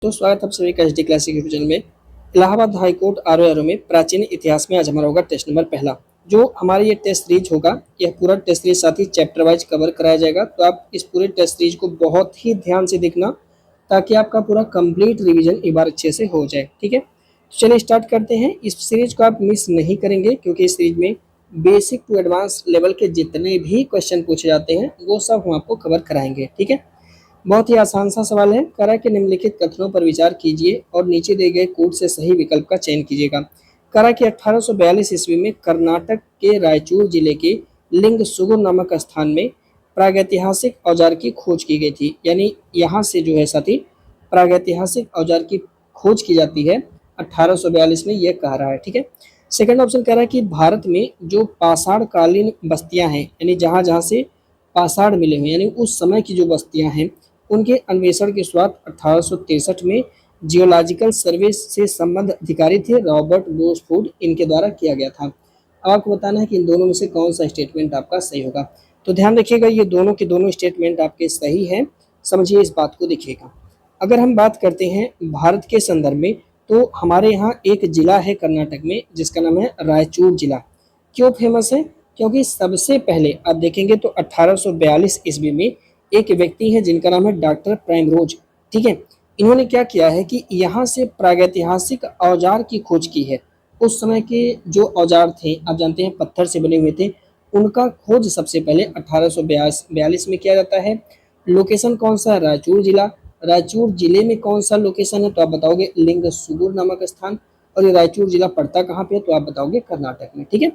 तो स्वागत है आप सभी का एचडी क्लासिक यूट्यूब चैनल में। इलाहाबाद हाई कोर्ट आरओ में प्राचीन इतिहास में आज हमारा होगा टेस्ट नंबर पहला। जो हमारा ये टेस्ट सीरीज होगा, यह पूरा टेस्ट सीरीज साथ ही चैप्टर वाइज कवर कराया जाएगा। तो आप इस पूरे टेस्ट सीरीज को बहुत ही ध्यान से देखना ताकि आपका पूरा कंप्लीट रिवीजन एक बार अच्छे से हो जाए। ठीक है, तो चलिए स्टार्ट करते हैं। इस सीरीज को आप मिस नहीं करेंगे क्योंकि इस सीरीज में बेसिक टू एडवांस लेवल के जितने भी क्वेश्चन पूछे जाते हैं वो सब हम आपको कवर कराएंगे। ठीक है, बहुत ही आसान सा सवाल है। करा के निम्नलिखित कथनों पर विचार कीजिए और नीचे दिए गए कोड से सही विकल्प का चयन कीजिएगा। करा कि 1842 ईस्वी में कर्नाटक के रायचूर जिले के लिंगसुगुर नामक स्थान में प्रागैतिहासिक औजार की खोज की गई थी। यानी यहाँ से जो है साथी प्रागैतिहासिक औजार की खोज की जाती है 1842 में, यह कह रहा है। ठीक है, सेकंड ऑप्शन कह रहा है कि भारत में जो पाषाण कालीन बस्तियां हैं, यानी जहाँ जहाँ से पाषाण मिले हुए यानी उस समय की जो बस्तियां हैं उनके अन्वेषण की शुरुआत 1863 में जियोलॉजिकल सर्वे से संबंध अधिकारी थे रॉबर्ट बोसफोर्ड, इनके द्वारा किया गया था। अब आपको बताना है कि इन दोनों में से कौन सा स्टेटमेंट आपका सही होगा। तो ध्यान रखिएगा, ये दोनों के दोनों स्टेटमेंट आपके सही हैं। समझिए इस बात को, देखिएगा। अगर हम बात करते हैं भारत के संदर्भ में, तो हमारे यहाँ एक जिला है कर्नाटक में जिसका नाम है रायचूर जिला। क्यों फेमस है? क्योंकि सबसे पहले आप देखेंगे तो 1842 ईस्वी में एक व्यक्ति है जिनका नाम है डॉक्टर प्राइमरोज। ठीक है, इन्होंने क्या किया है कि यहाँ से प्रागैतिहासिक औजार की खोज की है। उस समय के जो औजार थे, आप जानते हैं पत्थर से बने हुए थे, उनका खोज सबसे पहले 1842 में किया जाता है। लोकेशन कौन सा? रायचूर जिला। रायचूर जिले में कौन सा लोकेशन है? तो आप बताओगे लिंगसुगुर नामक स्थान। और ये रायचूर जिला पड़ता कहाँ पे है? तो आप बताओगे कर्नाटक में। ठीक है,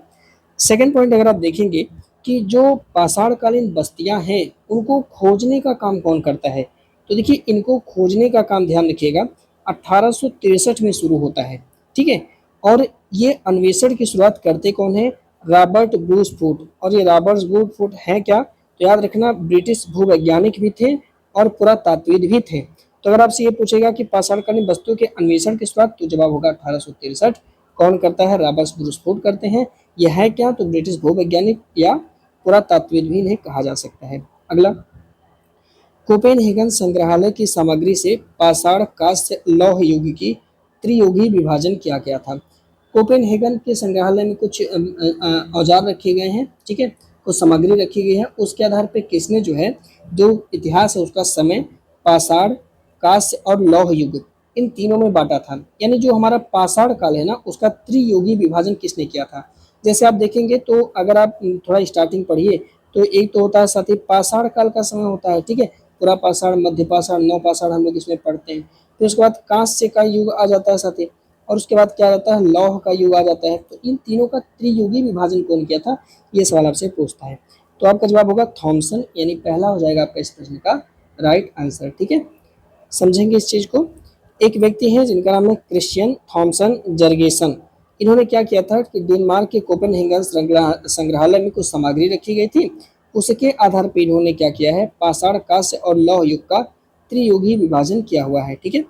सेकंड पॉइंट अगर आप देखेंगे कि जो पाषाणकालीन बस्तियां हैं उनको खोजने का काम कौन करता है, तो देखिए इनको खोजने का काम, ध्यान रखिएगा, 1863 में शुरू होता है। ठीक है, और ये अन्वेषण की शुरुआत करते कौन है? रॉबर्ट ब्रूसफोर्ड। और ये रॉबर्ट ब्रूसफोर्ड है क्या? तो याद रखना, ब्रिटिश भूवैज्ञानिक भी थे और पुरातात्विद भी थे। तो अगर आपसे ये पूछेगा कि पाषाणकालीन वस्तुओं के अन्वेषण की शुरुआत, तो जवाब होगा 1863। कौन करता है? रॉबर्ट ब्रूसफोर्ड करते हैं। यह है क्या? तो ब्रिटिश भूवैज्ञानिक या पुरातात्विद भी इन्हें कहा जा सकता है। अगला, कोपेनहेगन संग्रहालय की सामग्री से पाषाण कांस्य लौह युग की त्रियुगी विभाजन किया गया था। कोपेनहेगन के संग्रहालय में कुछ औजार रखे गए हैं। ठीक है, कुछ सामग्री रखी गई है। उसके आधार पर किसने जो है, जो इतिहास है उसका समय पाषाण, कांस्य और लौह युग इन तीनों में बांटा था। यानी जो हमारा पाषाण काल है ना, उसका त्रियुगी विभाजन किसने किया था? जैसे आप देखेंगे तो अगर आप थोड़ा स्टार्टिंग पढ़िए तो एक तो होता है साथ ही पाषाण काल का समय होता है। ठीक है, पूरा पाषाण, मध्य पाषाण, नव पाषाण हम लोग इसमें पढ़ते हैं। फिर उसके बाद कांस्य का युग आ जाता है साथ ही, और उसके बाद क्या आता है? लौह का युग आ जाता है। तो इन तीनों का त्रियुगी विभाजन कौन किया था, ये सवाल आपसे पूछता है। तो आपका जवाब होगा थॉमसन, यानी पहला हो जाएगा आपका इस प्रश्न का राइट आंसर। ठीक है, समझेंगे इस चीज को। एक व्यक्ति है जिनका नाम है क्रिश्चियन थॉमसन जर्गेसन। इन्होंने क्या किया था कि डेनमार्क के कोपेनहेगन संग्रहालय में कुछ सामग्री रखी गई थी। उसके आधार पर इन्होंने क्या किया है? पाषाण, कांस्य और लौह युग का त्रियुगी विभाजन किया हुआ है। ठीक है,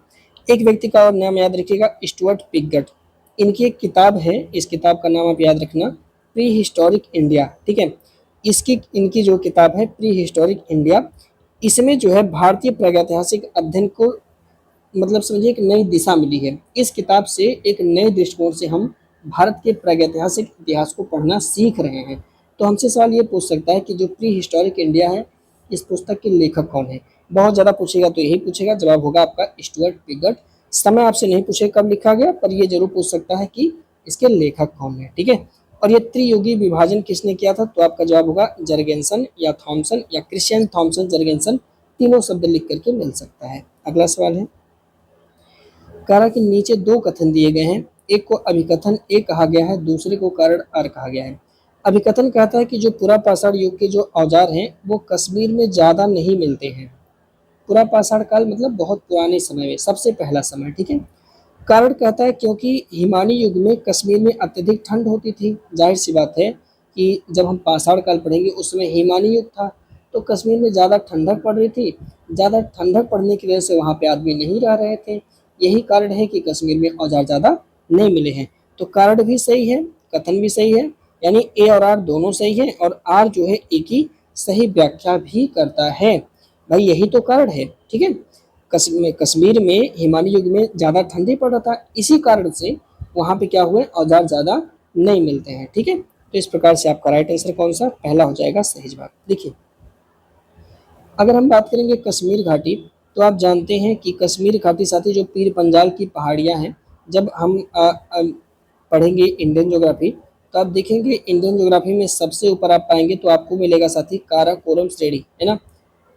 एक व्यक्ति का और नाम याद रखिएगा, स्टुअर्ट पिगट। इनकी एक किताब है, इस किताब का नाम आप याद रखना, प्री हिस्टोरिक इंडिया। ठीक है, इनकी जो किताब है प्री हिस्टोरिक इंडिया, इसमें जो है भारतीय प्रागैतिहासिक अध्ययन को मतलब समझिए एक नई दिशा मिली है। इस किताब से एक नए दृष्टिकोण से हम भारत के प्रागैतिहासिक इतिहास को पढ़ना सीख रहे हैं। तो हमसे सवाल ये पूछ सकता है कि जो प्री हिस्टोरिक इंडिया है, इस पुस्तक के लेखक कौन है? बहुत ज़्यादा पूछेगा तो यही पूछेगा, जवाब होगा आपका स्टुअर्ट पिगट। समय आपसे नहीं पूछेगा कब लिखा गया, पर ये जरूर पूछ सकता है कि इसके लेखक कौन है। ठीक है, और ये त्रियुगी विभाजन किसने किया था? तो आपका जवाब होगा जर्गेंसन या थॉमसन या क्रिश्चियन थॉमसन जर्गेंसन, तीनों शब्द लिख करके मिल सकता है। अगला सवाल है, कहा कि नीचे दो कथन दिए गए हैं, एक को अभिकथन ए कहा गया है, दूसरे को कारण आर कहा गया है। अभिकथन कहता है कि जो पुरा पाषाण युग के जो औजार हैं वो कश्मीर में ज्यादा नहीं मिलते हैं। पुरा पाषाण काल मतलब बहुत पुराने समय में, सबसे पहला समय। ठीक है, कारण कहता है क्योंकि हिमानी युग में कश्मीर में अत्यधिक ठंड होती थी। जाहिर सी बात है कि जब हम पाषाण काल पढ़ेंगे उस समय हिमानी युग था, तो कश्मीर में ज़्यादा ठंडक पड़ रही थी। ज़्यादा ठंडक पड़ने की वजह से वहाँ पे आदमी नहीं रह रहे थे। यही कारण है कि कश्मीर में औजार ज़्यादा नहीं मिले हैं। तो कारण भी सही है, कथन भी सही है, यानी ए और आर दोनों सही है, और आर जो है ए की सही व्याख्या भी करता है। भाई यही तो कारण है। ठीक है, कश्मीर में हिमालय युग में ज़्यादा ठंडी पड़ रहा था, इसी कारण से वहाँ पे क्या हुए औजार ज़्यादा नहीं मिलते हैं। ठीक है, तो इस प्रकार से आपका राइट आंसर कौन सा पहला हो जाएगा सही जवाब। देखिए अगर हम बात करेंगे कश्मीर घाटी, तो आप जानते हैं कि कश्मीर घाटी साथ ही जो पीर पंजाल की पहाड़ियाँ हैं, जब हम पढ़ेंगे इंडियन ज्योग्राफी तो आप देखेंगे इंडियन ज्योग्राफी में सबसे ऊपर आप पाएंगे तो आपको मिलेगा साथी काराकोरम श्रेणी, है ना,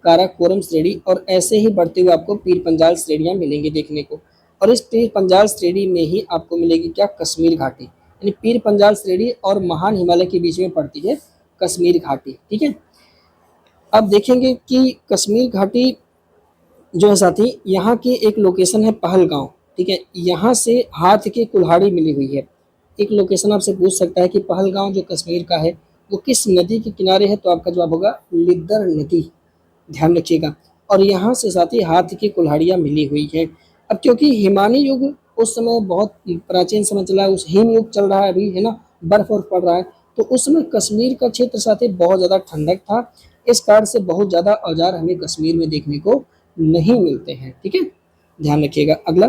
काराकोरम श्रेणी। और ऐसे ही बढ़ते हुए आपको पीर पंजाल श्रेणियाँ मिलेंगी देखने को, और इस पीर पंजाल श्रेणी में ही आपको मिलेगी क्या कश्मीर घाटी, यानी पीर पंजाल श्रेणी और महान हिमालय के बीच में पड़ती है कश्मीर घाटी। ठीक है, अब देखेंगे कि कश्मीर घाटी जो है साथी यहाँ की एक लोकेशन है पहलगांव। ठीक है, यहाँ से हाथ की कुल्हाड़ी मिली हुई है। एक लोकेशन आपसे पूछ सकता है कि पहलगांव जो कश्मीर का है वो किस नदी के किनारे है, तो आपका जवाब होगा लिद्दर नदी, ध्यान रखिएगा। और यहाँ से साथ ही हाथ की कुल्हाड़ियाँ मिली हुई हैं। अब क्योंकि हिमानी युग उस समय बहुत प्राचीन समय चला है, उस हिम युग चल रहा है अभी, है ना, बर्फ और पड़ रहा है, तो उस समय कश्मीर का क्षेत्र साथ ही बहुत ज़्यादा ठंडक था, इस कारण से बहुत ज़्यादा औजार हमें कश्मीर में देखने को नहीं मिलते हैं। ठीक है, ध्यान रखिएगा। अगला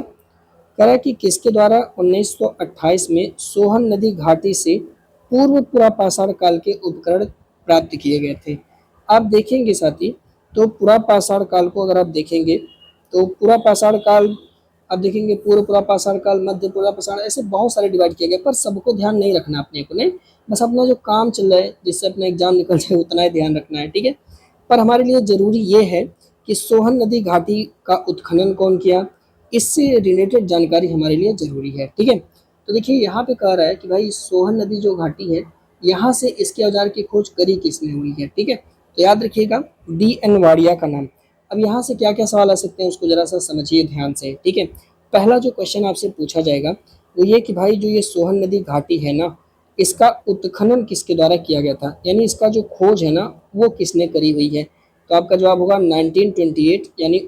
कह रहा है कि किसके द्वारा 1928 में सोहन नदी घाटी से पूर्व पुरापाषाण काल के उपकरण प्राप्त किए गए थे। आप देखेंगे साथी तो पुरापाषाण काल को अगर आप देखेंगे तो पुरापाषाण काल आप देखेंगे पूर्व पुरापाषाण काल, मध्य पुरापाषाण, ऐसे बहुत सारे डिवाइड किए गए, पर सबको ध्यान नहीं रखना अपने को, नहीं, बस अपना जो काम चल रहा है जिससे अपना एग्जाम निकल जाए उतना ही ध्यान रखना है। ठीक है, पर हमारे लिए जरूरी ये है कि सोहन नदी घाटी का उत्खनन कौन किया, इससे रिलेटेड जानकारी हमारे लिए जरूरी है। ठीक है, तो देखिए यहाँ पे कह रहा है कि भाई सोहन नदी जो घाटी है यहाँ से इसके औजार की खोज करी किसने हुई है। ठीक है, तो याद रखिएगा DN वाडिया का नाम। अब यहाँ से क्या क्या सवाल आ सकते हैं उसको जरा सा समझिए ध्यान से। ठीक है, पहला जो क्वेश्चन आपसे पूछा जाएगा वो ये कि भाई जो ये सोहन नदी घाटी है ना, इसका उत्खनन किसके द्वारा किया गया था, यानी इसका जो खोज है ना वो किसने करी हुई है, तो आपका जवाब होगा 1928 यानी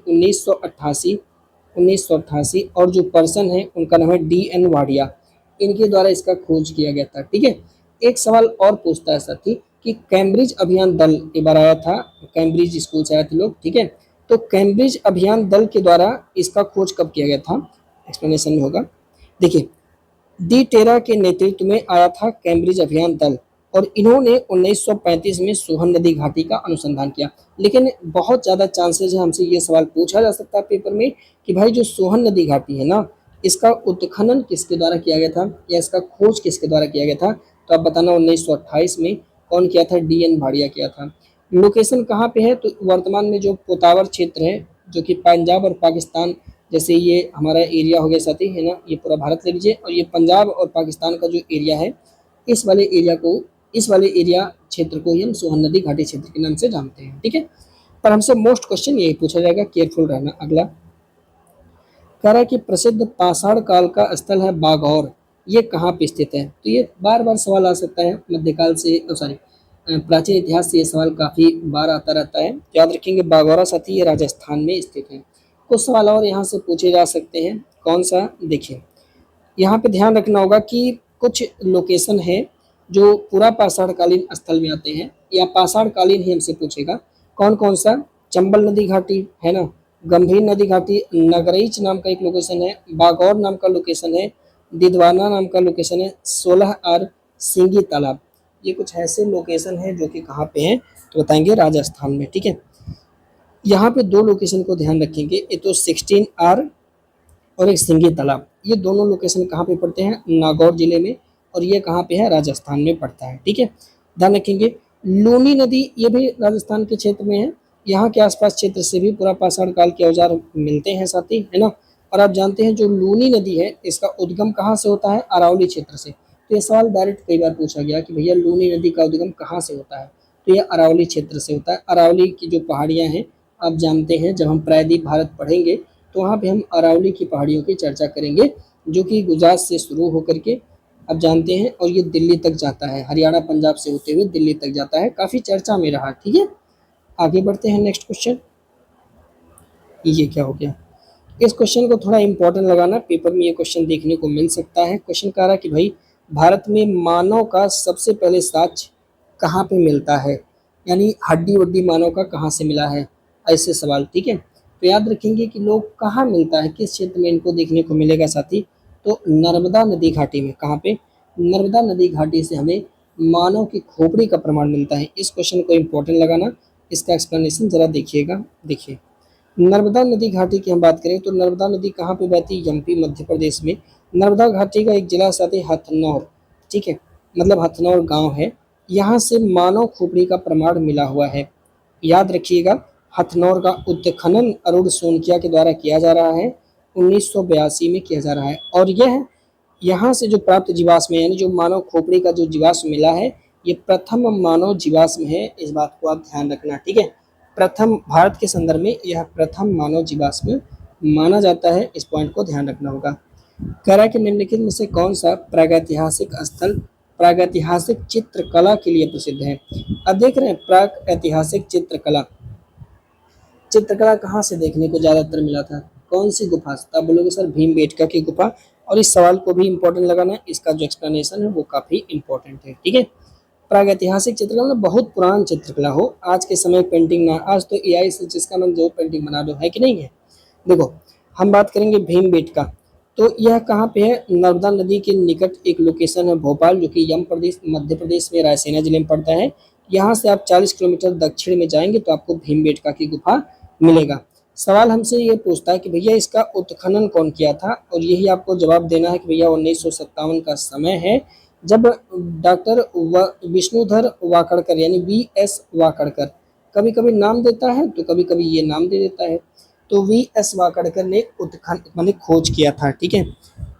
1988 और जो पर्सन है उनका नाम है DN वाडिया, इनके द्वारा इसका खोज किया गया था। ठीक है, एक सवाल और पूछता है साथी कि कैम्ब्रिज अभियान दल एक बार आया था, कैम्ब्रिज स्कूल से आए थे लोग। ठीक है, तो कैम्ब्रिज अभियान दल के द्वारा इसका खोज कब किया गया था, एक्सप्लेनेशन में होगा। देखिए डी टेरा के नेतृत्व में आया था कैम्ब्रिज अभियान दल और इन्होंने 1935 में सोहन नदी घाटी का अनुसंधान किया। लेकिन बहुत ज़्यादा चांसेस है हमसे ये सवाल पूछा जा सकता है पेपर में कि भाई जो सोहन नदी घाटी है ना, इसका उत्खनन किसके द्वारा किया गया था या इसका खोज किसके द्वारा किया गया था, तो आप बताना 1928 में कौन किया था, DN भाड़िया किया था। लोकेशन कहाँ पे है, तो वर्तमान में जो पोतावर क्षेत्र है जो कि पंजाब और पाकिस्तान, जैसे ये हमारा एरिया हो गया साथी, है ना, ये पूरा भारत ले लीजिए और ये पंजाब और पाकिस्तान का जो एरिया है इस वाले एरिया क्षेत्र को ही हम सोहन नदी घाटी क्षेत्र के नाम से जानते हैं। ठीक है, पर हमसे मोस्ट क्वेश्चन यही पूछा जाएगा, केयरफुल रहना। अगला कह रहा है कि प्रसिद्ध पाषाण काल का स्थल है बागौर, ये कहाँ पे स्थित है, तो ये बार बार सवाल आ सकता है मध्यकाल से, प्राचीन इतिहास से ये सवाल काफ़ी बार आता रहता है। याद रखेंगे बागौरा साथी ये राजस्थान में स्थित है। कुछ सवाल और यहाँ से पूछे जा सकते हैं, कौन सा, देखिए यहाँ पे ध्यान रखना होगा कि कुछ लोकेशन है जो पूरा पाषाण कालीन स्थल में आते हैं या पाषाण कालीन ही हमसे पूछेगा, कौन कौन सा, चंबल नदी घाटी है ना, गंभीर नदी घाटी, नगरईच नाम का एक लोकेशन है, बागौर नाम का लोकेशन है, दिदवाना नाम का लोकेशन है, 16 और सिंगी तालाब, ये कुछ ऐसे लोकेशन है जो कि कहाँ पे हैं, तो बताएंगे राजस्थान में। ठीक है, यहाँ पे दो लोकेशन को ध्यान रखेंगे, ये तो 16R और एक सिंगी तालाब, ये दोनों लोकेशन कहाँ पे पड़ते हैं, नागौर जिले में, और ये कहाँ पे है, राजस्थान में पड़ता है। ठीक है, ध्यान रखेंगे लूनी नदी ये भी राजस्थान के क्षेत्र में है, यहाँ के आसपास क्षेत्र से भी पूरा पाषाण काल के औजार मिलते हैं साथी, है ना। और आप जानते हैं जो लूनी नदी है इसका उद्गम कहाँ से होता है, अरावली क्षेत्र से। तो ये सवाल डायरेक्ट कई बार पूछा गया कि भैया लूनी नदी का उद्गम कहाँ से होता है, तो ये अरावली क्षेत्र से होता है। अरावली की जो पहाड़ियाँ हैं आप जानते हैं, जब हम प्रायद्वीप भारत पढ़ेंगे तो वहाँ पे हम अरावली की पहाड़ियों की चर्चा करेंगे जो कि गुजरात से शुरू होकर के आप जानते हैं और ये दिल्ली तक जाता है, हरियाणा पंजाब से होते हुए दिल्ली तक जाता है, काफ़ी चर्चा में रहा। ठीक है, आगे बढ़ते हैं नेक्स्ट क्वेश्चन। ये क्या हो गया, इस क्वेश्चन को थोड़ा इंपॉर्टेंट लगाना, पेपर में ये क्वेश्चन देखने को मिल सकता है। क्वेश्चन कह रहा है कि भाई भारत में मानव का सबसे पहले साक्ष्य कहाँ पे मिलता है, यानी हड्डी वड्डी मानव का कहाँ से मिला है, ऐसे सवाल। ठीक है, तो याद रखेंगे कि लोग कहाँ मिलता है, किस क्षेत्र में इनको देखने को मिलेगा साथी, तो नर्मदा नदी घाटी में। कहाँ पे? नर्मदा नदी घाटी से हमें मानव की खोपड़ी का प्रमाण मिलता है। इस क्वेश्चन को इंपॉर्टेंट लगाना, इसका एक्सप्लेनेशन जरा देखिएगा। देखिए, नर्मदा नदी घाटी की हम बात करें तो नर्मदा नदी कहाँ पे बहती है? एमपी मध्य प्रदेश में। नर्मदा घाटी का एक जिला साथी हथनौर, ठीक है, मतलब हथनौर गांव है, यहाँ से मानव खोपड़ी का प्रमाण मिला हुआ है। याद रखिएगा, हथनौर का उत्खनन अरुण सोनकिया के द्वारा किया जा रहा है, 1982 में किया जा रहा है। और यह यहाँ से जो प्राप्त जीवाश्म है, यानी जो मानव खोपड़ी का जो जीवाश्म मिला है, ये प्रथम मानव जीवाश्म है। इस बात को आप ध्यान रखना, ठीक है। प्रथम, भारत के संदर्भ में यह प्रथम मानव जीवाश्म माना जाता है। इस पॉइंट को ध्यान रखना होगा। कह रहा है कि निम्नलिखित में से कौन सा प्रागैतिहासिक स्थल प्रागैतिहासिक चित्रकला के लिए प्रसिद्ध है? अब देख रहे हैं प्रागैतिहासिक चित्रकला, चित्रकला कहाँ से देखने को ज्यादातर मिला था? कौन सी गुफा से? तब बोलोगे सर भीमबेटका की गुफा। और इस सवाल को भी इंपॉर्टेंट लगाना है, इसका जो एक्सप्लेनेशन है वो काफी इंपॉर्टेंट है, ठीक है। प्रागैतिहासिक चित्रकला मतलब बहुत पुरान चित्रकला हो, आज के समय पेंटिंग ना, आज तो एआई से जिसका मन जो पेंटिंग बना दो, है कि नहीं है। देखो, हम बात करेंगे भीमबेटका, तो यह कहाँ पे है? नर्मदा नदी के निकट एक लोकेशन है भोपाल, जो कि यम प्रदेश मध्य प्रदेश में रायसेना जिले में पड़ता है। यहाँ से आप 40 किलोमीटर दक्षिण में जाएंगे तो आपको भीमबेटका की गुफा मिलेगा। सवाल हमसे ये पूछता है कि भैया इसका उत्खनन कौन किया था, और यही आपको जवाब देना है कि भैया 1957 का समय है, जब डॉक्टर विष्णुधर वाकड़कर यानी वी.एस. वाकड़कर, कभी कभी नाम देता है तो कभी कभी ये नाम दे देता है, तो वी.एस. वाकड़कर ने उत्खनन मैंने खोज किया था, ठीक है।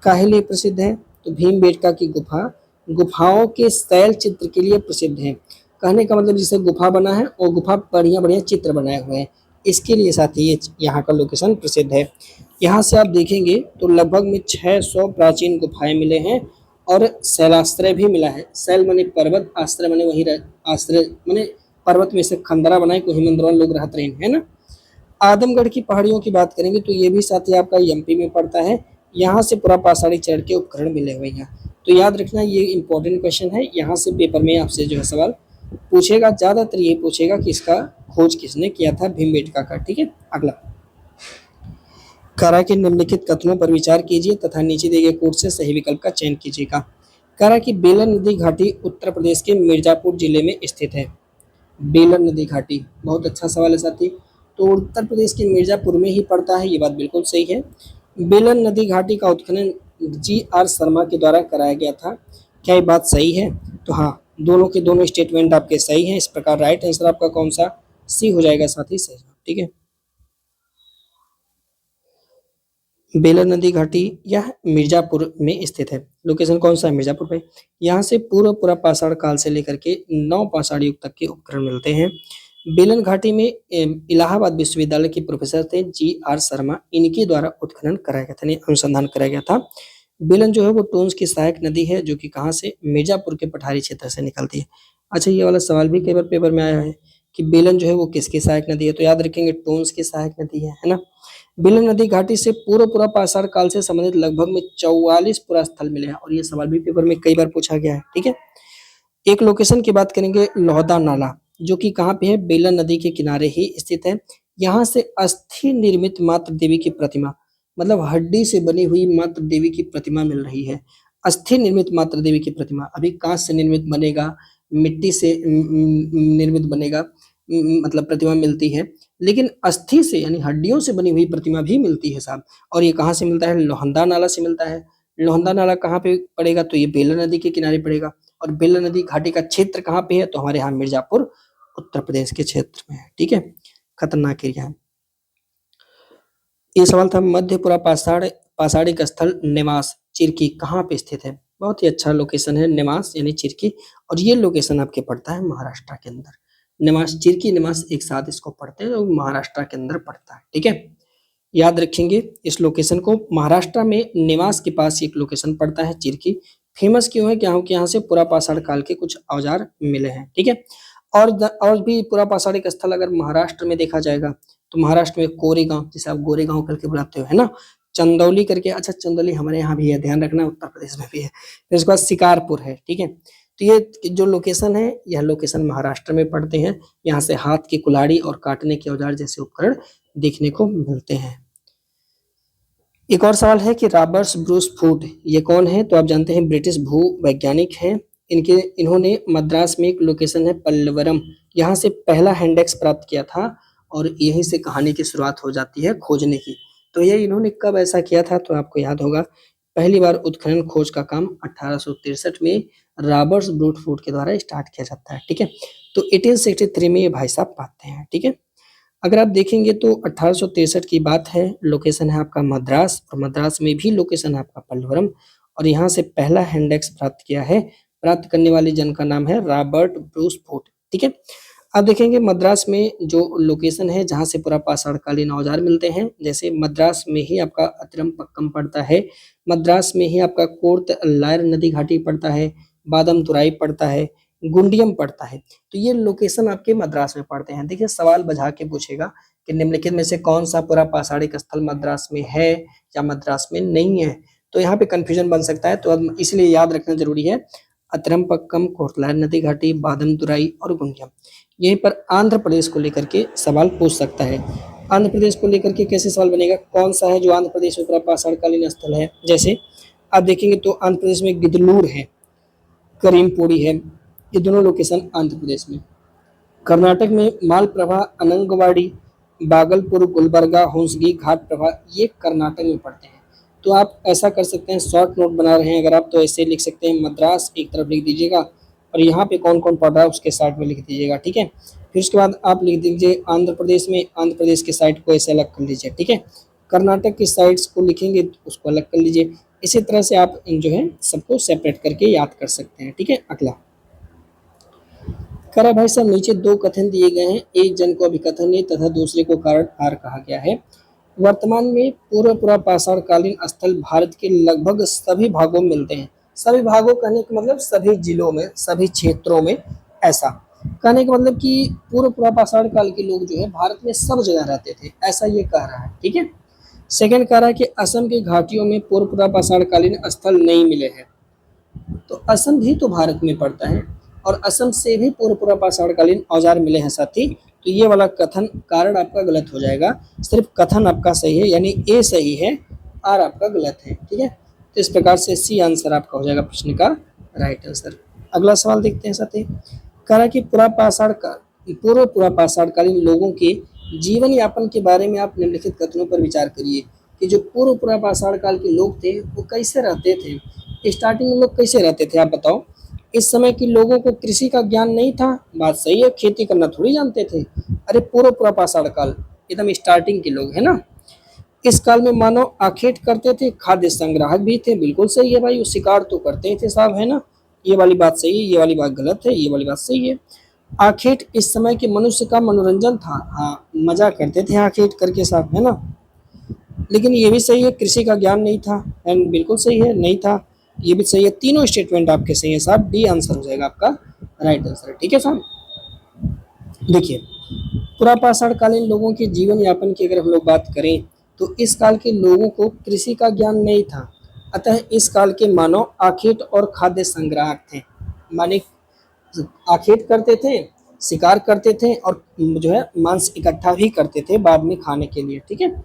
काहे लिए प्रसिद्ध है? तो भीमबेटका की गुफा गुफाओं के शैल चित्र के लिए प्रसिद्ध है। कहने का मतलब जिसे गुफा बना है और गुफा बढ़िया बढ़िया चित्र बनाए हुए हैं, इसके लिए साथ ही ये यहाँ का लोकेशन प्रसिद्ध है। यहाँ से आप देखेंगे तो लगभग में 600 प्राचीन गुफाएं मिले हैं, और शैलाश्रय भी मिला है। शैल माने पर्वत, आश्रय माने वही आश्रय माने पर्वत में से खंडरा बनाए कोई हिमंद्रवन लोग रहते रहे, है ना। आदमगढ़ की पहाड़ियों की बात करेंगे तो ये भी साथ ही आपका एमपी में पड़ता है। यहाँ से पूरा पाषाणी चढ़ के उपकरण मिले हुए हैं। तो याद रखना, ये इंपॉर्टेंट क्वेश्चन है, यहाँ से पेपर में आपसे जो है सवाल पूछेगा, ज्यादातर ये पूछेगा कि इसका खोज किसने किया था, भीमबेटका का, ठीक है। अगला, करा के निम्नलिखित कथनों पर विचार कीजिए तथा नीचे दिए गए कोड से सही विकल्प का चयन कीजिएगा। करा की बेलन नदी घाटी उत्तर प्रदेश के मिर्जापुर जिले में स्थित है। बेलन नदी घाटी, बहुत अच्छा सवाल है साथी, तो उत्तर प्रदेश के मिर्जापुर में ही पड़ता है, ये बात बिल्कुल सही है। बेलन नदी घाटी का उत्खनन जी.आर. शर्मा के द्वारा कराया गया था। क्या ये बात सही है? तो हाँ, दोनों के दोनों स्टेटमेंट आपके सही हैं। इस प्रकार राइट आंसर आपका कौन सा? सी हो जाएगा साथी, सही, ठीक है। बेलन नदी घाटी यह मिर्जापुर में स्थित है। लोकेशन कौन सा है? मिर्जापुर पे। यहाँ से पूरा पाषाण काल से लेकर के नौ पाषाण युग तक के उपकरण मिलते हैं। बेलन घाटी में इलाहाबाद विश्वविद्यालय के प्रोफेसर थे जी.आर. शर्मा, इनके द्वारा उत्खनन कराया गया था, अनुसंधान कराया गया था। बेलन जो है वो टोन्स की सहायक नदी है, जो कि कहाँ से? मिर्जापुर के पठारी क्षेत्र से निकलती है। अच्छा, ये वाला सवाल भी कई बार पेपर में आया है कि बेलन जो है वो किसकी सहायक नदी है, तो याद रखेंगे टोन्स की सहायक नदी है ना। बेलन नदी घाटी से पूरा पाषाण काल से संबंधित लगभग में 44 पुरास्थल मिले हैं, और ये सवाल भी पेपर में कई बार पूछा गया है, ठीक है। एक लोकेशन की बात करेंगे, लोहदा नाला, जो कि कहाँ पे है? बेलन नदी के किनारे ही स्थित है। यहाँ से अस्थि निर्मित मातृ देवी की प्रतिमा, मतलब हड्डी से बनी हुई मातृ देवी की प्रतिमा मिल रही है। अस्थि निर्मित मातृ देवी की प्रतिमा, अभी कांच से निर्मित बनेगा, मिट्टी से निर्मित बनेगा, मतलब प्रतिमा मिलती है, लेकिन अस्थि से यानी हड्डियों से बनी हुई प्रतिमा भी मिलती है साहब। और ये कहाँ से मिलता है? लोहंदा नाला से मिलता है। लोहंदा नाला कहाँ पे पड़ेगा? तो ये बेलन नदी के किनारे पड़ेगा। और बेलन नदी घाटी का क्षेत्र कहाँ पे है? तो हमारे यहाँ मिर्जापुर उत्तर प्रदेश के क्षेत्र में है, ठीक है। खतरनाक एरिया है। ये सवाल था, मध्यपुरा पाषाणिक स्थल निवास चिरकी कहाँ पे स्थित है? बहुत ही अच्छा लोकेशन है निवास यानी चिरकी, और ये लोकेशन आपके पड़ता है महाराष्ट्र के अंदर। निवास, चिरकी निवास एक साथ इसको पढ़ते हैं, जो महाराष्ट्र के अंदर पड़ता है, ठीक है। याद रखेंगे इस लोकेशन को, महाराष्ट्र में निवास के पास एक लोकेशन पड़ता है चिरकी। फेमस क्यों है? क्योंकि यहाँ से पुरा पाषाण काल के कुछ औजार मिले हैं, ठीक है। और भी पुरा पाषाणिक स्थल अगर महाराष्ट्र में देखा जाएगा तो महाराष्ट्र में कोरेगांव, जिसे आप गोरेगांव करके बुलाते हो, है ना। चंदौली करके, अच्छा चंदौली हमारे यहाँ भी है, ध्यान रखना, उत्तर प्रदेश में भी है। फिर उसके बाद शिकारपुर है, ठीक है। तो ये जो लोकेशन है, यह लोकेशन महाराष्ट्र में पड़ते हैं। यहाँ से हाथ की कुल्हाड़ी और काटने के औजार जैसे उपकरण देखने को मिलते हैं। एक और सवाल है कि रॉबर्ट ब्रूस फूट ये कौन है? तो आप जानते हैं ब्रिटिश भू वैज्ञानिक हैं। इन्होंने मद्रास में एक लोकेशन है पल्लवरम, यहाँ से पहला हैंडेक्स प्राप्त किया था और यहीं से कहानी की शुरुआत हो जाती है खोजने की। तो ये इन्होंने कब ऐसा किया था? तो आपको याद होगा पहली बार उत्खनन खोज का काम 1863 में रॉबर्ट ब्रूस फूट के द्वारा स्टार्ट किया जाता है। ठीक है, तो 1863 में ये भाई साहब पाते हैं। ठीक है, अगर आप देखेंगे तो 1863 की बात है, लोकेशन है आपका मद्रास और मद्रास में भी लोकेशन है आपका पल्लवरम और यहाँ से पहला हैंडेक्स प्राप्त किया है। प्राप्त करने वाले जन का नाम है रॉबर्ट ब्रूस फूट। ठीक है, आप देखेंगे मद्रास में जो लोकेशन है जहाँ से पूरा पाषाणकालीन औजार मिलते हैं, जैसे मद्रास में ही आपका अतिरमपक्कम पड़ता है, मद्रास में ही आपका कोर्ट लायर नदी घाटी पड़ता है, बादम तुराई पड़ता है, गुंडियम पड़ता है। तो ये लोकेशन आपके मद्रास में पड़ते हैं। देखिए सवाल बजा के पूछेगा कि निम्नलिखित में से कौन सा पूरा पाषाणिक स्थल मद्रास में है या मद्रास में नहीं है। तो यहाँ पे कंफ्यूजन बन सकता है, तो अब इसलिए याद रखना जरूरी है अतिरमपक्कम, कोर्टलायर नदी घाटी, बादम तुराई और गुंडियम। यहीं पर आंध्र प्रदेश को लेकर के सवाल पूछ सकता है। आंध्र प्रदेश को लेकर के कैसे सवाल बनेगा, कौन सा है जो आंध्र प्रदेश में पूरा पाषाणकालीन स्थल है? जैसे आप देखेंगे तो आंध्र प्रदेश में गिदलूर है, करीमपोड़ी है, ये दोनों लोकेशन आंध्र प्रदेश में। कर्नाटक में मालप्रभा, अनंगवाड़ी, बागलपुर, गुलबर्गा, हुंसगी, घाटप्रभा, ये कर्नाटक में पड़ते हैं। तो आप ऐसा कर सकते हैं, शॉर्ट नोट बना रहे हैं अगर आप तो ऐसे लिख सकते हैं, मद्रास एक तरफ लिख दीजिएगा और यहाँ पे कौन कौन पड़ रहा है उसके साइड में लिख दीजिएगा। ठीक है, फिर उसके बाद आप लिख दीजिए आंध्र प्रदेश में, आंध्र प्रदेश के साइड को ऐसे अलग कर लीजिए। ठीक है, कर्नाटक की साइड्स को लिखेंगे तो उसको अलग कर लीजिए। इसी तरह से आप जो है सबको सेपरेट करके याद कर सकते हैं। ठीक है, अगला करा भाई साहब नीचे दो कथन दिए गए हैं, एक जन को अभिकथनीय तथा दूसरे को कारण आर कहा गया है। वर्तमान में पूरा पाषाणकालीन स्थल भारत के लगभग सभी भागों में मिलते हैं। सभी भागों कहने का मतलब सभी जिलों में, सभी क्षेत्रों में, ऐसा कहने का मतलब कि पूरा पाषाण काल के लोग जो है भारत में सब जगह रहते थे, ऐसा ये कह रहा है। ठीक है, सेकंड कह रहा है कि असम की घाटियों में पूर्व पाषाणकालीन स्थल नहीं मिले हैं। तो असम भी तो भारत में पड़ता है और असम से भी पूर्व पाषाणकालीन औजार मिले हैं साथी। तो ये वाला कथन कारण आपका गलत हो जाएगा, सिर्फ कथन आपका सही है, यानी ए सही है, आर आपका गलत है। ठीक है, तो इस प्रकार से सी आंसर आपका हो जाएगा प्रश्न का राइट आंसर। अगला सवाल देखते हैं साथी, कह रहा कि पूर्व पाषाणकालीन लोगों के जीवन यापन के बारे में आप निम्नलिखित कथनों पर विचार करिए कि जो पूर्व पाषाण काल के लोग थे वो कैसे रहते थे। स्टार्टिंग में लोग कैसे रहते थे आप बताओ? इस समय के लोगों को कृषि का ज्ञान नहीं था, बात सही है, खेती करना थोड़ी जानते थे। अरे पूर्व पाषाण काल एकदम स्टार्टिंग के लोग है ना। इस काल में मानव आखेट करते थे, खाद्य संग्राहक भी थे, बिल्कुल सही है भाई, वो शिकार तो करते ही थे साहब, है ना। ये वाली बात सही है, ये वाली बात गलत है, ये वाली बात सही है। आखेट इस समय के मनुष्य का मनोरंजन था, हाँ मजा करते थे आखेट करके साहब, है ना। लेकिन ये भी सही है, कृषि का ज्ञान नहीं था, एंड बिल्कुल सही है, नहीं था, ये भी सही है। तीनों स्टेटमेंट आपके सही है साहब, डी आंसर हो जाएगा आपका राइट आंसर। ठीक है साहब, देखिए पुरापाषाणकालीन लोगों के जीवन यापन की अगर हम लोग बात करें तो इस काल के लोगों को कृषि का ज्ञान नहीं था, अतः इस काल के मानव आखेट और खाद्य संग्राहक थे। माने आखेट करते थे, शिकार करते थे और जो है मांस इकट्ठा भी करते थे बाद में खाने के लिए। ठीक है,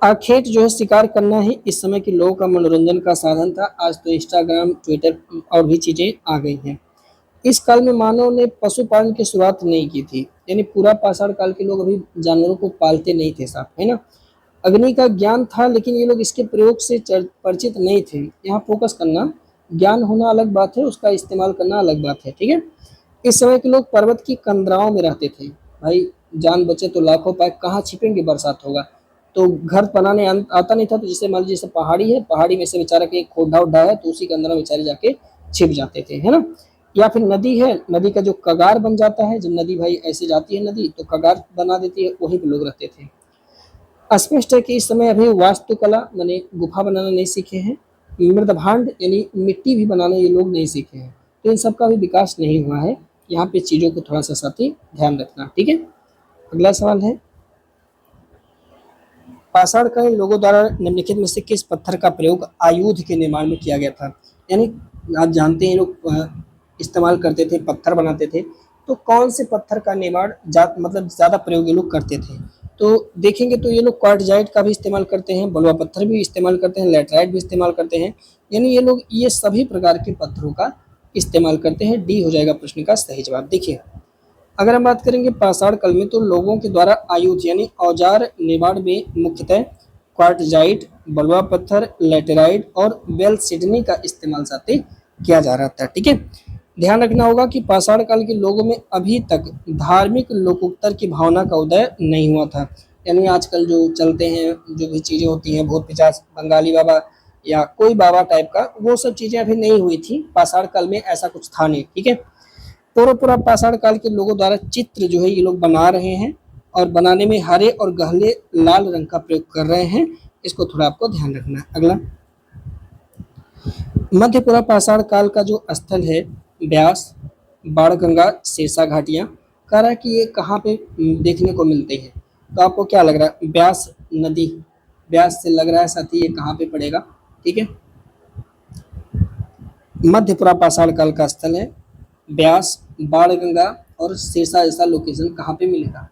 आखेट जो है शिकार करना ही इस समय के लोगों का मनोरंजन का साधन था। आज तो इंस्टाग्राम, ट्विटर और भी चीजें आ गई हैं। इस काल में मानव ने पशुपालन की शुरुआत नहीं की थी, यानी पूरा पाषाण काल के लोग अभी जानवरों को पालते नहीं थे साहब, है ना। अग्नि का ज्ञान था लेकिन ये लोग इसके प्रयोग से परिचित नहीं थे। यहाँ फोकस करना, ज्ञान होना अलग बात है, उसका इस्तेमाल करना अलग बात है। ठीक है, इस समय के लोग पर्वत की कंदराओं में रहते थे। भाई जान बचे तो लाखों पाए, कहाँ छिपेंगे, बरसात होगा तो घर बनाने आता नहीं था। तो जैसे मान लीजिए जैसे पहाड़ी है, पहाड़ी में से बेचारा के एक खोदा उड्डा है तो उसी के अंदर बेचारे जाके छिप जाते थे, है ना। या फिर नदी है, नदी का जो कगार बन जाता है, जब नदी भाई ऐसे जाती है नदी तो कगार बना देती है, वहीं पे लोग रहते थे। स्पष्ट है कि इस समय अभी वास्तुकला माने गुफा बनाना नहीं सीखे हैं, मृदभांड यानी मिट्टी भी बनाना ये लोग नहीं सीखे हैं, तो इन सब का भी विकास नहीं हुआ है। यहाँ पे चीजों को थोड़ा सा साथी ध्यान रखना। ठीक है, अगला सवाल है, पाषाणकालीन लोगों द्वारा निम्नलिखित में से किस पत्थर का प्रयोग आयुध के निर्माण में किया गया था? यानी आप जानते हैं लोग इस्तेमाल करते थे, पत्थर बनाते थे, तो कौन से पत्थर का निर्माण मतलब ज्यादा प्रयोग ये लोग करते थे? तो देखेंगे तो ये लोग क्वार्टजाइट का भी इस्तेमाल करते हैं, बलुआ पत्थर भी इस्तेमाल करते हैं, लैटराइट भी इस्तेमाल करते हैं, यानी ये लोग ये सभी प्रकार के पत्थरों का इस्तेमाल करते हैं। डी हो जाएगा प्रश्न का सही जवाब। देखिए, अगर हम बात करेंगे पाषाण काल में, तो लोगों के द्वारा आयुध यानी औजार निर्माण में मुख्यतः क्वार्टजाइट, बलुआ पत्थर, लैटेराइट और वेल सिडनी का इस्तेमाल साथ किया जा रहा था। ठीक है, ध्यान रखना होगा कि पाषाण काल के लोगों में अभी तक धार्मिक लोकोत्तर की भावना का उदय नहीं हुआ था। यानी आजकल जो चलते हैं, जो भी चीज़ें होती हैं, भूत पिशाच, बंगाली बाबा या कोई बाबा टाइप का, वो सब चीज़ें अभी नहीं हुई थी। पाषाण काल में ऐसा कुछ था नहीं। ठीक है, पूरा पाषाण काल के लोगों द्वारा चित्र जो है ये लोग बना रहे हैं, और बनाने में हरे और गहरे लाल रंग का प्रयोग कर रहे हैं। इसको थोड़ा आपको ध्यान रखना है। अगला, मध्यपुरा पाषाण काल का जो स्थल है, ब्यास, बाणगंगा, सिरसा घाटियां, कह रहा है कि ये कहाँ पे देखने को मिलते हैं। तो आपको क्या लग रहा है? ब्यास नदी, ब्यास से लग रहा है साथी ये कहाँ पे पड़ेगा? ठीक है, मध्यपुरा पाषाण काल का स्थल है ब्यास, बाणगंगा और सिरसा जैसा लोकेशन कहाँ पे मिलेगा?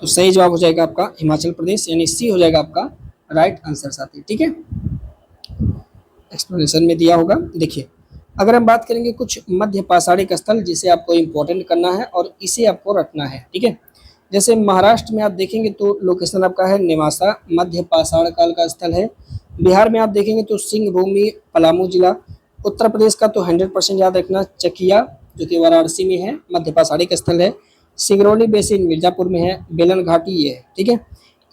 तो सही जवाब हो जाएगा आपका हिमाचल प्रदेश, यानी सी हो जाएगा आपका राइट आंसर साथी। ठीक है, एक्सप्लेनेशन में दिया होगा। देखिए, अगर हम बात करेंगे कुछ मध्य पाषाणिक स्थल जिसे आपको इंपॉर्टेंट करना है और इसे आपको रखना है। ठीक है, जैसे महाराष्ट्र में आप देखेंगे तो लोकेशन आपका है नेवासा, मध्य पाषाण काल का स्थल है। बिहार में आप देखेंगे तो सिंहभूमि, पलामू जिला। उत्तर प्रदेश का तो 100% याद रखना, चकिया जो कि वाराणसी में है, मध्य पाषाणिक स्थल है। सिंगरौली बेसिन मिर्जापुर में है, बेलन घाटी ये है। ठीक है,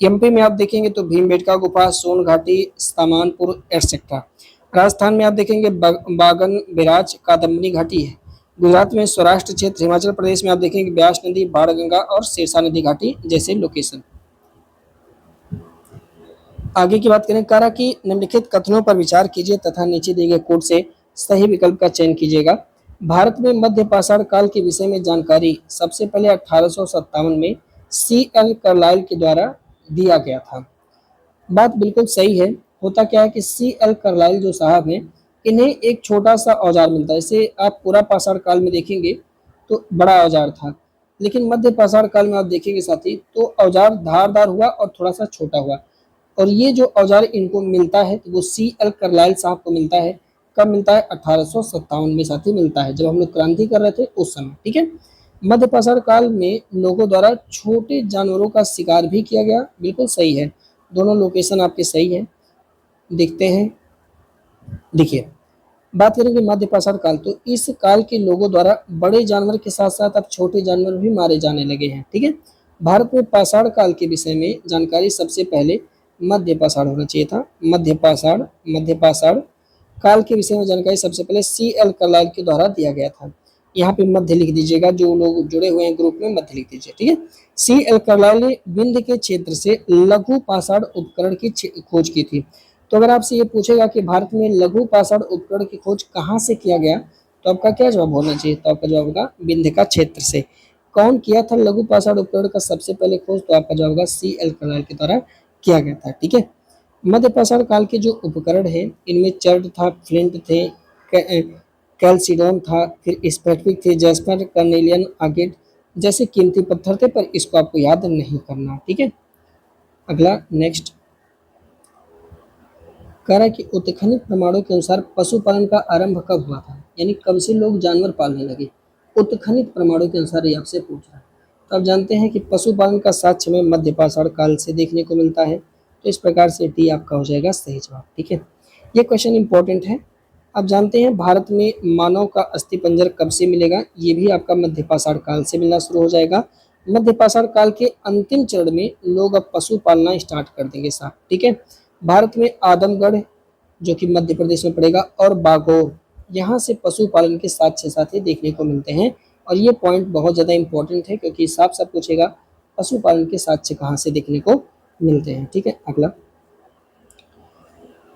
एमपी में आप देखेंगे तो भीमबेटका गुफा, सोन घाटी, सामानपुर एटसेट्रा। राजस्थान में आप देखेंगे बागन बिराज, कादम्बनी घाटी है। गुजरात में सौराष्ट्र क्षेत्र, हिमाचल प्रदेश में आप देखेंगे ब्यास नदी, बाणगंगा और सिरसा नदी घाटी जैसे लोकेशन। आगे की बात करें, कहा कि निम्नलिखित कथनों पर विचार कीजिए तथा नीचे दिए गए कोड से सही विकल्प का चयन कीजिएगा। भारत में मध्य पाषाण काल के विषय में जानकारी सबसे पहले 1857 में C.L. कार्लाइल के द्वारा दिया गया था। बात बिल्कुल सही है। होता क्या है कि C.L. कार्लाइल जो साहब हैं, इन्हें एक छोटा सा औजार मिलता है। जैसे आप पूरा पाषाण काल में देखेंगे तो बड़ा औजार था, लेकिन मध्य पाषाण काल में आप देखेंगे साथी तो औजार धारदार हुआ और थोड़ा सा छोटा हुआ। और ये जो औजार इनको मिलता है तो वो C.L. कार्लाइल साहब को मिलता है। कब मिलता है? 1857 में साथी मिलता है, जब हम लोग क्रांति कर रहे थे उस समय। ठीक है, मध्य पाषाण काल में लोगों द्वारा छोटे जानवरों का शिकार भी किया गया। बिल्कुल सही है, दोनों लोकेशन आपके सही है। देखते हैं, देखिए, बात करेंगे मध्य पाषाण काल, तो इस काल के लोगों द्वारा बड़े जानवर के साथ साथ अब छोटे जानवर भी मारे जाने लगे हैं। ठीक है, भारत में पाषाण काल के विषय में जानकारी सबसे पहले मध्य पाषाण होना चाहिए था। मध्य पाषाण काल के विषय में जानकारी सबसे पहले C.L. कार्लाइल के द्वारा दिया गया था। यहाँ पे मध्य लिख दीजिएगा, जो लोग जुड़े हुए हैं ग्रुप में मध्य लिख दीजिए। ठीक है, C.L. कार्लाइल ने विंध्य के क्षेत्र से लघु पाषाण उपकरण की खोज की थी। तो अगर आपसे ये पूछेगा कि भारत में लघु पाषाण उपकरण की खोज कहाँ से किया गया, तो आपका क्या जवाब होना चाहिए? तो आपका जवाब होगा विंध्य का क्षेत्र से। कौन किया था लघु पाषाण उपकरण का सबसे पहले खोज? तो आपका जवाब होगा C.L. कार्लाइल के द्वारा किया गया था। ठीक है, मध्य पाषाण काल के जो उपकरण है, इनमें चर्ड था, फ्लिंट थे, कैल्सिडोन था, फिर स्पेटिफिक थे, जैस्पर, कर्नेलियन, आगेट जैसे कीमती पत्थर थे, पर इसको आपको याद नहीं करना। ठीक है, अगला नेक्स्ट, कह रहा है कि उत्खनित प्रमाणों के अनुसार पशुपालन का आरंभ कब हुआ था, यानी कब से लोग जानवर पालने लगे। उत्खनित प्रमाणों के अनुसार ये आपसे पूछ रहा है। तो आप जानते हैं कि पशुपालन का साक्ष्य में मध्य पाषाण काल से देखने को मिलता है। तो इस प्रकार से डी आपका हो जाएगा सही जवाब। ठीक है, ये क्वेश्चन इंपॉर्टेंट है। आप जानते हैं भारत में मानव का अस्थिपंजर कब से मिलेगा? ये भी आपका मध्य पाषाण काल से मिलना शुरू हो जाएगा। मध्य पाषाण काल के अंतिम चरण में लोग अब पशु पालना स्टार्ट कर देंगे साहब। ठीक है, भारत में आदमगढ़ जो कि मध्य प्रदेश में पड़ेगा और बागौर, यहाँ से पशुपालन के साथ ही देखने को मिलते हैं। और ये पॉइंट बहुत ज़्यादा इंपॉर्टेंट है, क्योंकि साफ साफ पूछेगा पशुपालन के साक्ष्य कहाँ से देखने को मिलते हैं। ठीक है, अगला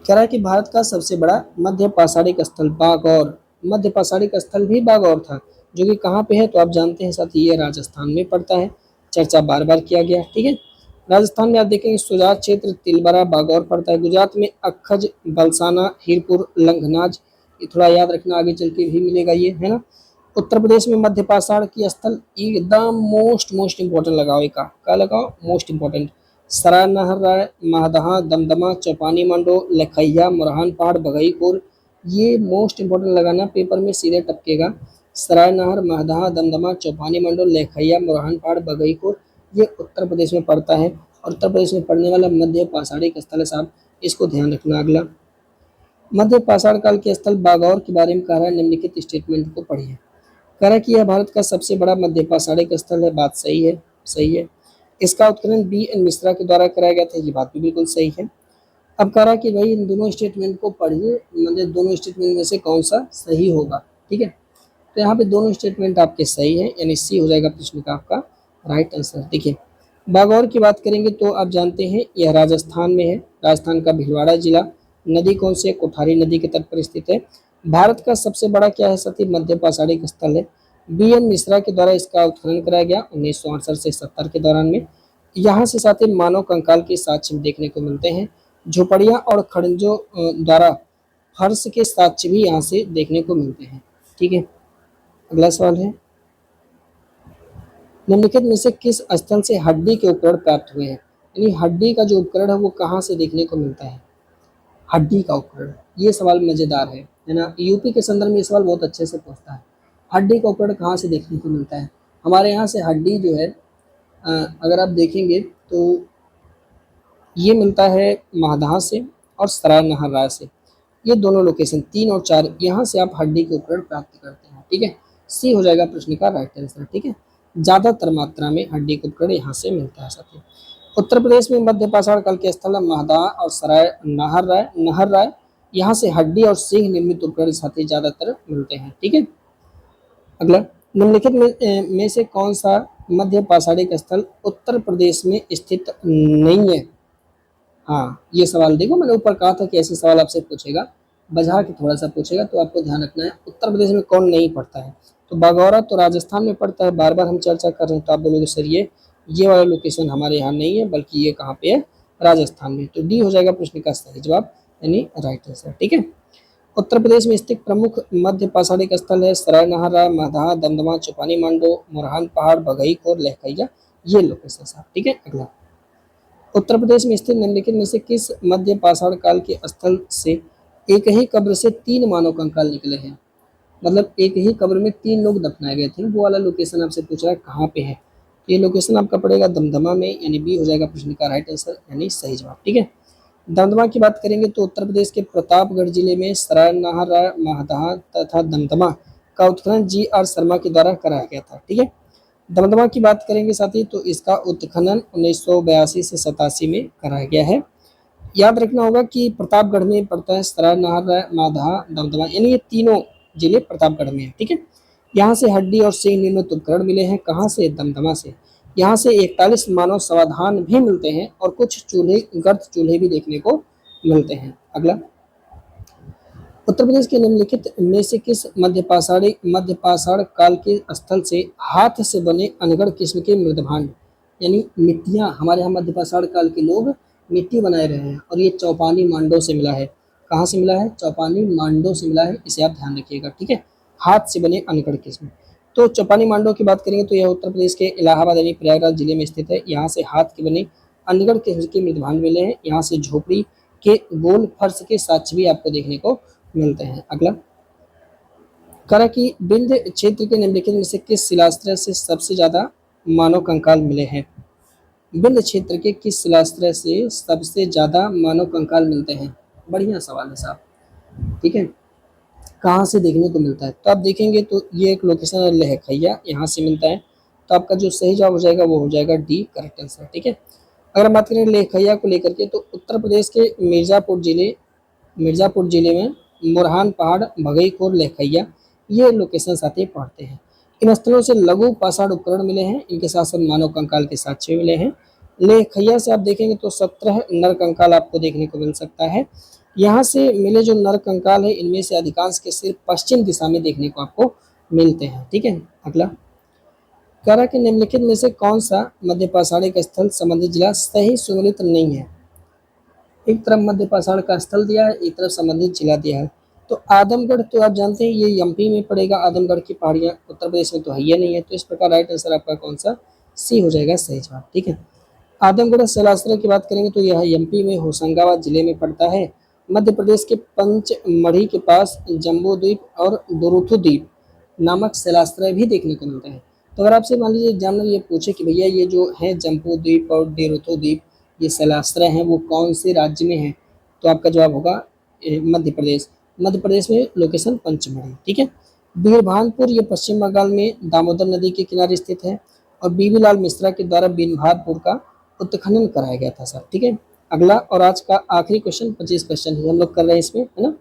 कह रहा है कि भारत का सबसे बड़ा मध्य पाषाणिक स्थल बागौर, मध्य पाषाणिक स्थल भी बागौर था, जो कि कहाँ पे है? तो आप जानते हैं साथी ये राजस्थान में पड़ता है। चर्चा बार बार किया गया। ठीक है, राजस्थान में आप देखेंगे सुजात क्षेत्र, तिलबरा, बागौर पड़ता है। गुजरात में अखज, बलसाना, हीरपुर, लंघनाज, ये थोड़ा याद रखना, आगे चल के भी मिलेगा ये, है ना। उत्तर प्रदेश में मध्य पाषाण की स्थल एकदम मोस्ट इंपॉर्टेंट लगाओ, एक का लगाओ मोस्ट इंपॉर्टेंट। सराय नहर, महदहा, दमदमा, चौपानी मंडो, लखैया, मुरहान पहाड़, बगईपुर, ये मोस्ट इंपॉर्टेंट लगाना, पेपर में सीधे टपकेगा। सराय नहर, महदहा, दमदमा, चौपानी मंडो, लखैया, मुरहान पहाड़, बगईपुर, ये उत्तर प्रदेश में पड़ता है और उत्तर प्रदेश में पड़ने वाला मध्य पाषाणिक स्थल है साहब, इसको ध्यान रखना। अगला, मध्य पाषाण काल के स्थल बागौर के बारे में कह रहा है, निम्नलिखित स्टेटमेंट को पढ़िए। कह रहा है कि यह भारत का सबसे बड़ा मध्य पाषाणिक स्थल है, बात सही है, सही है। इसका उत्खनन बी.एन. मिश्रा के द्वारा कराया गया था, ये बात भी बिल्कुल सही है। अब कह रहा है कि भाई इन दोनों स्टेटमेंट को पढ़िए, मतलब दोनों स्टेटमेंट में से कौन सा सही होगा, ठीक है। तो यहाँ पे दोनों स्टेटमेंट आपके सही है, यानी सी हो जाएगा प्रश्न का आपका राइट आंसर। देखिए, बागौर की बात करेंगे तो आप जानते हैं यह राजस्थान में है, राजस्थान का भिलवाड़ा जिला। नदी कौन सी है? कोठारी नदी के तट पर स्थित है। भारत का सबसे बड़ा क्या है साथी? मध्य पाषाणिक स्थल है। बी.एन. मिश्रा के द्वारा इसका उत्खनन कराया गया 1968 से 70 के दौरान में। यहाँ से साथी मानव कंकाल के साक्ष्य देखने को मिलते हैं। झोपड़ियाँ और खड़ंजों द्वारा फर्श के साक्ष्य भी यहाँ से देखने को मिलते हैं, ठीक है। अगला सवाल है, निम्नलिखित में से किस स्थल से हड्डी के उपकरण प्राप्त हुए हैं? यानी हड्डी का जो उपकरण है वो कहाँ से देखने को मिलता है? हड्डी का उपकरण, ये सवाल मजेदार है ना। यूपी के संदर्भ में ये सवाल बहुत अच्छे से पूछता है। हड्डी का उपकरण कहाँ से देखने को मिलता है? हमारे यहाँ से हड्डी जो है अगर आप देखेंगे तो ये मिलता है महदहा से और सराय नहर से। ये दोनों लोकेशन 3 और 4, यहाँ से आप हड्डी के उपकरण प्राप्त करते हैं, ठीक है। सी हो जाएगा प्रश्न का राइट आंसर, ठीक है। ज़्यादातर मात्रा में हड्डी के उपकरण यहाँ से मिलता है साथियों। उत्तर प्रदेश में मध्य पाषाण काल के स्थल महदहा और सराय नहर राय, यहाँ से हड्डी और सिंह निर्मित उपकरण साथी ज़्यादातर मिलते हैं, ठीक है। अगला, निम्नलिखित में से कौन सा मध्य पाषाणिक स्थल उत्तर प्रदेश में स्थित नहीं है? हाँ, ये सवाल देखो, मैंने ऊपर कहा था कि ऐसे सवाल आपसे पूछेगा, बजा के थोड़ा सा पूछेगा, तो आपको ध्यान रखना है उत्तर प्रदेश में कौन नहीं पड़ता है। तो बागौरा तो राजस्थान में पड़ता है, बार बार हम चर्चा कर रहे हैं, तो आप बोलोगे सर ये वाला लोकेशन हमारे यहाँ नहीं है, बल्कि ये कहाँ पे है? राजस्थान में। तो डी हो जाएगा प्रश्न का सही जवाब, यानी राइट आंसर, ठीक है। उत्तर प्रदेश में स्थित प्रमुख मध्य पाषाणिक स्थल है सराय नहर, महदहा, दमदमा, चौपानी मंडो, मुरहान पहाड़, बगईपुर, लखैया, ये लोकेशन साहब, ठीक है। अगला, उत्तर प्रदेश में स्थित निम्नलिखित में से किस मध्य पाषाण काल के स्थल से एक ही कब्र से 3 मानव कंकाल निकले हैं? मतलब एक ही कब्र में 3 लोग दफनाए गए थे, वो वाला लोकेशन आपसे पूछ रहा है कहाँ पे है। ये लोकेशन आपका पड़ेगा दमदमा में, यानी बी हो जाएगा प्रश्न का राइट आंसर, यानी सही जवाब, ठीक है। दमदमा की बात करेंगे तो उत्तर प्रदेश के प्रतापगढ़ जिले में सराय नहर, महदहा तथा दमदमा का उत्खनन जी.आर. शर्मा के द्वारा कराया गया था, ठीक है। दमदमा की बात करेंगे साथी तो इसका उत्खनन 1982 से 87 में कराया गया है। याद रखना होगा कि प्रतापगढ़ में पड़ता है सराय नहर, महदहा, दमदमा, यानी ये तीनों जिले प्रतापगढ़ में है, ठीक है। यहाँ से हड्डी और सिंह निर्मित उपकरण मिले हैं, कहाँ से? दमदमा से। यहाँ से 41 मानव समाधान भी मिलते हैं और कुछ चूल्हे, गर्त चूल्हे भी देखने को मिलते हैं। अगला, उत्तर प्रदेश के निम्नलिखित में से किस मध्य पाषाण काल के स्थल से हाथ से बने अनगढ़ किस्म के मृदभांड, यानी मिट्टियाँ, हमारे यहाँ मध्य पाषाण काल के लोग मिट्टी बनाए रहे हैं और ये चौपानी मांडो से मिला है। कहाँ से मिला है? चौपानी मांडो से मिला है, इसे आप ध्यान रखिएगा, ठीक है। हाथ से बने अनगढ़ किस्म, तो चौपानी मांडो की बात करेंगे तो यह उत्तर प्रदेश के इलाहाबाद यानी प्रयागराज जिले में स्थित है। यहाँ से हाथ के बने अनगढ़ किस्म के मृदभांड मिले हैं। यहाँ से झोपड़ी के गोल फर्श के साक्ष्य भी आपको देखने को मिलते हैं। अगला, करा कि विंध्य क्षेत्र के निम्नलिखित में से किस शिलास्त्र से सबसे ज्यादा मानव कंकाल मिले हैं? विंध्य क्षेत्र के किस शिलास्त्र से सबसे ज्यादा मानव कंकाल मिलते हैं? बढ़िया सवाल है साहब, ठीक है। कहाँ से देखने को मिलता है? तो आप देखेंगे तो ये एक लोकेशन है लखैया, यहाँ से मिलता है। तो आपका जो सही जवाब हो जाएगा वो हो जाएगा डी, करेक्ट आंसर, ठीक है। अगर हम बात करें लखैया को लेकर के तो उत्तर प्रदेश के मिर्जापुर जिले में मुरहान पहाड़, भगईपुर, लखैया, ये लोकेशन साथी पढ़ते हैं। इन स्थलों से लघु पाषाण उपकरण मिले हैं, इनके साथ साथ मानव कंकाल के साक्ष्य मिले हैं। लखैया से आप देखेंगे तो 17 नर कंकाल आपको देखने को मिल सकता है। यहाँ से मिले जो नर कंकाल है इनमें से अधिकांश के सिर्फ पश्चिम दिशा में देखने को आपको मिलते हैं, ठीक है। अगला, कह रहा कि निम्नलिखित में से कौन सा मध्य पाषाणिक स्थल संबंधित जिला सही सुमेलित नहीं है? एक तरफ मध्य पाषाण का स्थल दिया है, एक तरफ संबंधित जिला दिया है। तो आदमगढ़ तो आप जानते हैं ये एमपी में पड़ेगा, आदमगढ़ की पहाड़ियाँ उत्तर प्रदेश में तो है ही नहीं है, तो इस प्रकार राइट आंसर आपका कौन सा सी हो जाएगा सही जवाब। ठीक है, आदमगढ़ सलासरा की बात करेंगे तो यह एमपी में होशंगाबाद जिले में पड़ता है। मध्य प्रदेश के पंचमढ़ी के पास जम्बू द्वीप और दोरुथु द्वीप नामक सलास्त्र भी देखने को मिलता है। तो अगर आपसे मान लीजिए एग्जामिनर ये पूछे कि भैया ये जो है जम्बू द्वीप और डेरुथु द्वीप ये सलास्त्र हैं वो कौन से राज्य में है, तो आपका जवाब होगा मध्य प्रदेश। मध्य प्रदेश में लोकेशन पंचमढ़ी। ठीक है, बीरभानपुर ये पश्चिम बंगाल में दामोदर नदी के किनारे स्थित है और बीबी लाल मिश्रा के द्वारा बीरभानपुर का उत्खनन कराया गया था सर। ठीक है, अगला और आज का आखिरी क्वेश्चन 25 क्वेश्चन ही हम लोग कर रहे हैं इसमें, है ना।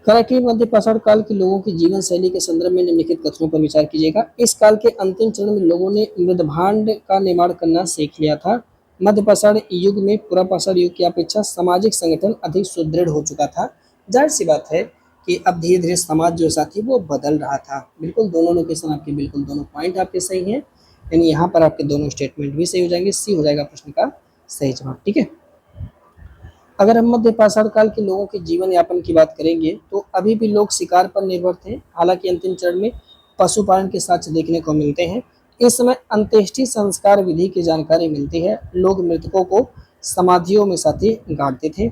कराकी मध्य पाषाण काल के लोगों की जीवन शैली के संदर्भ में निम्नलिखित कथनों पर विचार कीजिएगा। इस काल के अंतिम चरण में लोगों ने मृदभांड का निर्माण करना सीख लिया था। मध्य पाषाण युग में पूरा पाषाण युग की अपेक्षा सामाजिक संगठन अधिक सुदृढ़ हो चुका था। जाहिर सी बात है कि अब धीरे धीरे समाज जो साथी वो बदल रहा था। बिल्कुल दोनों लोकेशन आपके, बिल्कुल दोनों पॉइंट आपके सही हैं, यानी यहाँ पर आपके दोनों स्टेटमेंट भी सही हो जाएंगे, सी हो जाएगा प्रश्न का सही जवाब। ठीक है, अगर हम मध्य पाषाण काल के लोगों के जीवन यापन की बात करेंगे तो अभी भी लोग शिकार पर निर्भर थे, हालांकि अंतिम चरण में पशुपालन के साक्ष्य देखने को मिलते हैं। इस समय अंत्येष्टि संस्कार विधि की जानकारी मिलती है। लोग मृतकों को समाधियों में साथी गाड़ते थे।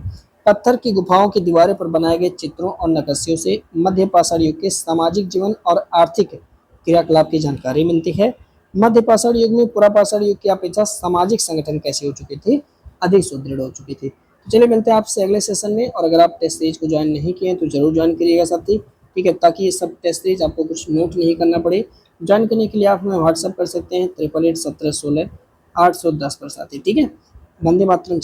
पत्थर की गुफाओं की दीवारों पर बनाए गए चित्रों और नक्काशियों से मध्य पाषाण युग के सामाजिक जीवन और आर्थिक क्रियाकलाप की जानकारी मिलती है। मध्य पाषाण युग में पूरा पाषाण युग की अपेक्षा सामाजिक संगठन कैसे हो चुकी थी, अधिक सुदृढ़ हो चुकी थी। तो चलिए मिलते हैं आपसे अगले सेशन में, और अगर आप टेस्ट सीरीज को ज्वाइन नहीं किए हैं तो जरूर ज्वाइन करिएगा साथी। ठीक है, ताकि ये सब टेस्ट सीरीज आपको कुछ नोट नहीं करना पड़े। ज्वाइन करने के लिए आप हमें व्हाट्सअप कर सकते हैं 888716 810 पर साथी। ठीक है, वंदे मातरम।